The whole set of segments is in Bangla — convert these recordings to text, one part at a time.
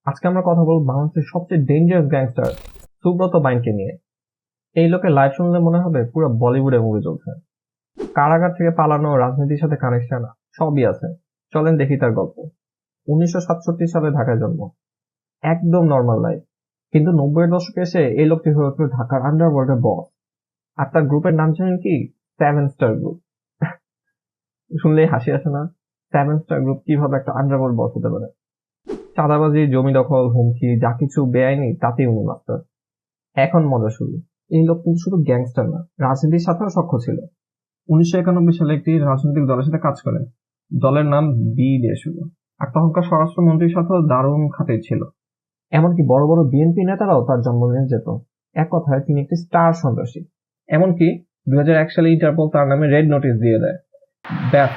আজকে আমরা কথা বলবো বাংলাদেশের সবচেয়ে ডেঞ্জারাস গ্যাংস্টার সুব্রত বাইনকে নিয়ে। এই লোকের লাইফ শুনলে মনে হবে পুরো বলিউডের মুভি চলছে। কারাগার থেকে পালানো, রাজনীতির সাথে কানেকশন সবই আছে। চলেন দেখি তার গল্প। 1967 সালে ঢাকায় জন্ম, একদম নর্মাল লাইফ। কিন্তু 90-এর দশকে এসে এই লোকটি হয়ে উঠল ঢাকার আন্ডারওয়ার্ল্ডের বস। আর তার গ্রুপের নাম জানেন কি? 7 স্টার গ্রুপ। শুনলেই হাসি আসে না? 7 স্টার গ্রুপ কিভাবে একটা আন্ডারওয়ার্ল্ড বস হতে পারে? চাঁদাবাজি, জমি দখল, হুমকি, যা কিছু বেআইনি তাতেই উনি মাস্টার। এখন মজা শুরু। এই লোক কিন্তু শুধু গ্যাংস্টার না, রাজনীতির সাথেও সখ্য ছিল। 1991 সালে একটি রাজনৈতিক দলের সাথে কাজ করে। দলের নাম বি দিয়ে শুরু। আর তখনকার স্বরাষ্ট্রমন্ত্রীর সাথেও দারুণ খাতির ছিল। এমনকি বড় বড় বিএনপি নেতারাও তার জন্মদিনে যেত। এক কথায় তিনি একটি স্টার সন্ত্রাসী। এমনকি 2001 সালে ইন্টারপোল তার নামে রেড নোটিশ দিয়ে দেয়। ব্যাস,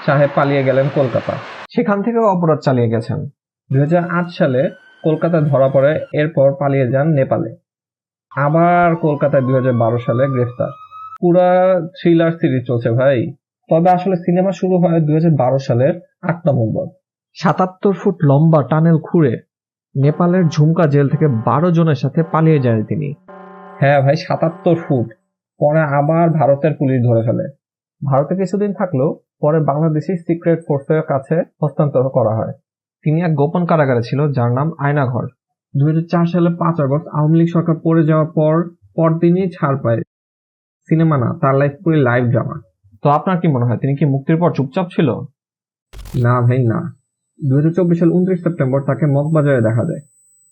সাহেব পালিয়ে গেলেন কলকাতা। সেখান থেকেও অপরাধ চালিয়ে গেছেন। 2008 সালে কলকাতায় ধরা পড়ে, এরপর পালিয়ে যান নেপালে। আবার কলকাতায় 2012 সালে গ্রেফতার। পুরা থ্রিলার সিরিজ চলছে ভাই। তবে আসলে সিনেমা শুরু হয় 2012 সালের 8 নভেম্বর। 77 ফুট লম্বা টানেল খুঁড়ে নেপালের ঝুমকা জেল থেকে 12 জনের সাথে পালিয়ে যায় তিনি। হ্যাঁ ভাই, 77 ফুট। পরে আবার ভারতের পুলিশ ধরে ফেলে। ভারতে কিছুদিন থাকলেও পরে বাংলাদেশি সিক্রেট ফোর্সের কাছে হস্তান্তর করা হয়। তিনি এক গোপন কারাগারে ছিল, যার নাম আয়নাঘর। 2004 সালে 5 আগস্ট আওয়ামী লীগ সরকার পড়ে যাওয়ার পরদিনই ছাড় পায়। সিনেমা না, তার লাইফ পুরো লাইভ ড্রামা। তো আপনার কি মনে হয়, তিনি কি মুক্তির পর চুপচাপ ছিল? না ভাই না। 2024 সাল 29 সেপ্টেম্বর তাকে মগবাজারে দেখা যায়।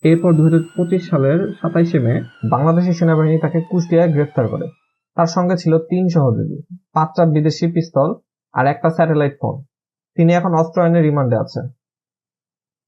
এরপর 2025 সালের 27 মে বাংলাদেশি সেনাবাহিনী তাকে কুষ্টিয়ায় গ্রেফতার করে। তার সঙ্গে ছিল 3 সহযোগী, 5টা বিদেশি পিস্তল আর একটা স্যাটেলাইট ফোন। তিনি এখন অস্ত্র আইনে রিমান্ডে আছে।